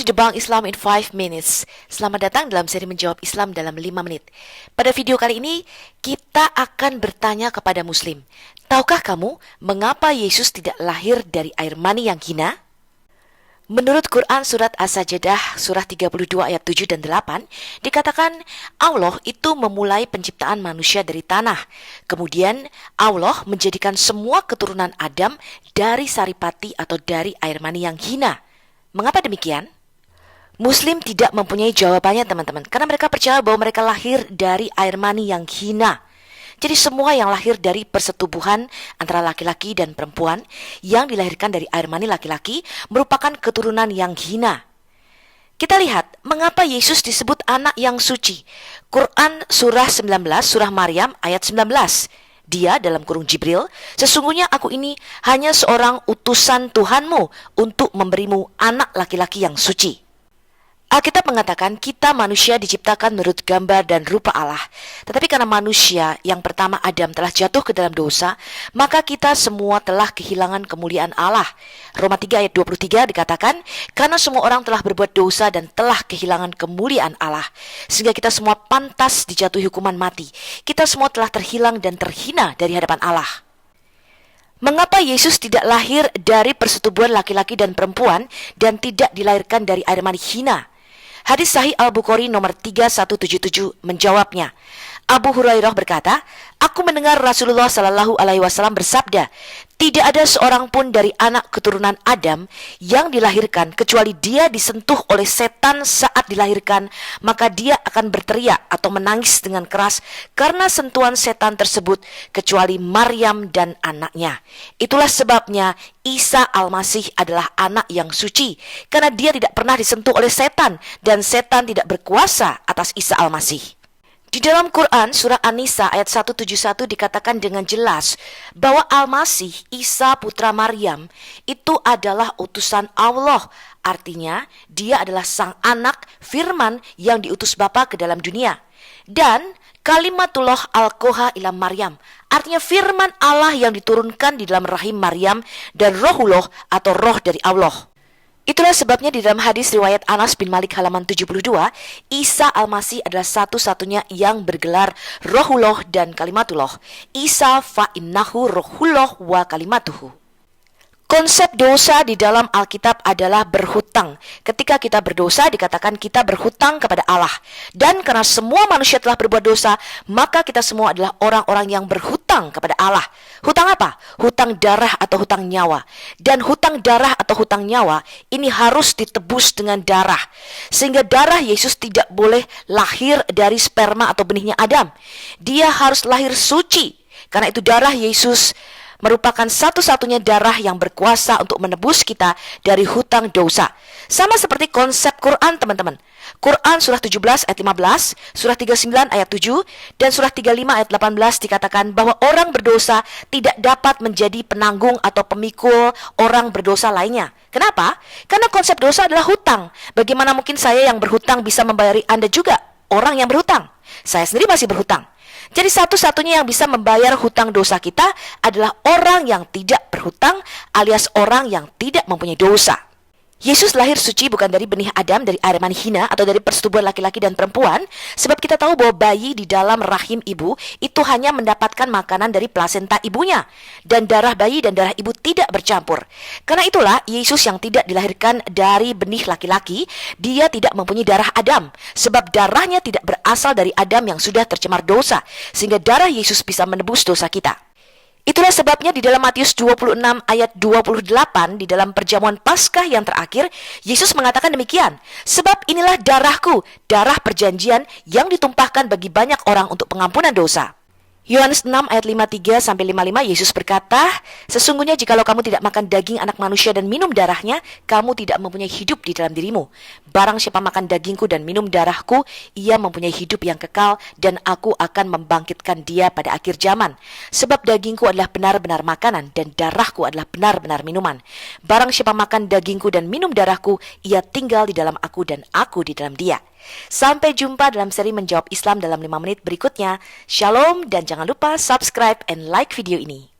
Debunk Islam in 5 minutes. Selamat datang dalam seri menjawab Islam dalam 5 menit. Pada video kali ini, kita akan bertanya kepada Muslim. Tahukah kamu mengapa Yesus tidak lahir dari air mani yang hina? Menurut Quran surat As-Sajdah surah 32 ayat 7 dan 8, dikatakan Allah itu memulai penciptaan manusia dari tanah. Kemudian Allah menjadikan semua keturunan Adam dari saripati atau dari air mani yang hina. Mengapa demikian? Muslim tidak mempunyai jawabannya teman-teman, karena mereka percaya bahwa mereka lahir dari air mani yang hina. Jadi semua yang lahir dari persetubuhan antara laki-laki dan perempuan yang dilahirkan dari air mani laki-laki merupakan keturunan yang hina. Kita lihat mengapa Yesus disebut anak yang suci. Quran surah 19, surah Maryam ayat 19. Dia dalam kurung Jibril, sesungguhnya aku ini hanya seorang utusan Tuhanmu untuk memberimu anak laki-laki yang suci. Alkitab mengatakan kita manusia diciptakan menurut gambar dan rupa Allah. Tetapi karena manusia yang pertama Adam telah jatuh ke dalam dosa, maka kita semua telah kehilangan kemuliaan Allah. Roma 3 ayat 23 dikatakan, karena semua orang telah berbuat dosa dan telah kehilangan kemuliaan Allah, sehingga kita semua pantas dijatuhi hukuman mati. Kita semua telah terhilang dan terhina dari hadapan Allah. Mengapa Yesus tidak lahir dari persetubuhan laki-laki dan perempuan dan tidak dilahirkan dari air mani hina? Hadis Sahih Al-Bukhari nomor 3177 menjawabnya. Abu Hurairah berkata, aku mendengar Rasulullah Shallallahu Alaihi Wasallam bersabda, tidak ada seorang pun dari anak keturunan Adam yang dilahirkan kecuali dia disentuh oleh setan saat dilahirkan, maka dia akan berteriak atau menangis dengan keras karena sentuhan setan tersebut, kecuali Maryam dan anaknya. Itulah sebabnya Isa Al-Masih adalah anak yang suci, karena dia tidak pernah disentuh oleh setan dan setan tidak berkuasa atas Isa Al-Masih. Di dalam Quran surah An-Nisa ayat 171 dikatakan dengan jelas bahwa Al-Masih, Isa putra Maryam, itu adalah utusan Allah. Artinya dia adalah sang anak firman yang diutus Bapa ke dalam dunia. Dan kalimatullah al-qoha ila Maryam, artinya firman Allah yang diturunkan di dalam rahim Maryam, dan rohullah atau roh dari Allah. Itulah sebabnya di dalam hadis riwayat Anas bin Malik halaman 72, Isa Al-Masih adalah satu-satunya yang bergelar Rohullah dan Kalimatullah. Isa fa'innahu rohullah wa kalimatuhu. Konsep dosa di dalam Alkitab adalah berhutang. Ketika kita berdosa dikatakan kita berhutang kepada Allah. Dan karena semua manusia telah berbuat dosa, maka kita semua adalah orang-orang yang berhutang kepada Allah. Hutang apa? Hutang darah atau hutang nyawa. Dan hutang darah atau hutang nyawa ini harus ditebus dengan darah. Sehingga darah Yesus tidak boleh lahir dari sperma atau benihnya Adam. Dia harus lahir suci. Karena itu darah Yesus merupakan satu-satunya darah yang berkuasa untuk menebus kita dari hutang dosa. Sama seperti konsep Quran teman-teman. Quran surah 17 ayat 15, surah 39 ayat 7, dan surah 35 ayat 18 dikatakan bahwa orang berdosa tidak dapat menjadi penanggung atau pemikul orang berdosa lainnya. Kenapa? Karena konsep dosa adalah hutang. Bagaimana mungkin saya yang berhutang bisa membayari Anda juga, orang yang berhutang? Saya sendiri masih berhutang. Jadi satu-satunya yang bisa membayar hutang dosa kita adalah orang yang tidak berhutang alias orang yang tidak mempunyai dosa. Yesus lahir suci bukan dari benih Adam, dari air mani hina atau dari persetubuhan laki-laki dan perempuan, sebab kita tahu bahwa bayi di dalam rahim ibu itu hanya mendapatkan makanan dari plasenta ibunya, dan darah bayi dan darah ibu tidak bercampur. Karena itulah Yesus yang tidak dilahirkan dari benih laki-laki, dia tidak mempunyai darah Adam, sebab darahnya tidak berasal dari Adam yang sudah tercemar dosa, sehingga darah Yesus bisa menebus dosa kita. Itulah sebabnya di dalam Matius 26 ayat 28 di dalam perjamuan Paskah yang terakhir, Yesus mengatakan demikian, sebab inilah darahku, darah perjanjian yang ditumpahkan bagi banyak orang untuk pengampunan dosa. Yohanes 6 ayat 53-55 Yesus berkata, sesungguhnya jikalau kamu tidak makan daging anak manusia dan minum darahnya, kamu tidak mempunyai hidup di dalam dirimu. Barang siapa makan dagingku dan minum darahku, ia mempunyai hidup yang kekal, dan aku akan membangkitkan dia pada akhir zaman. Sebab dagingku adalah benar-benar makanan, dan darahku adalah benar-benar minuman. Barang siapa makan dagingku dan minum darahku, ia tinggal di dalam aku dan aku di dalam dia. Sampai jumpa dalam seri menjawab Islam dalam 5 menit berikutnya. Shalom, dan jangan lupa subscribe and like video ini.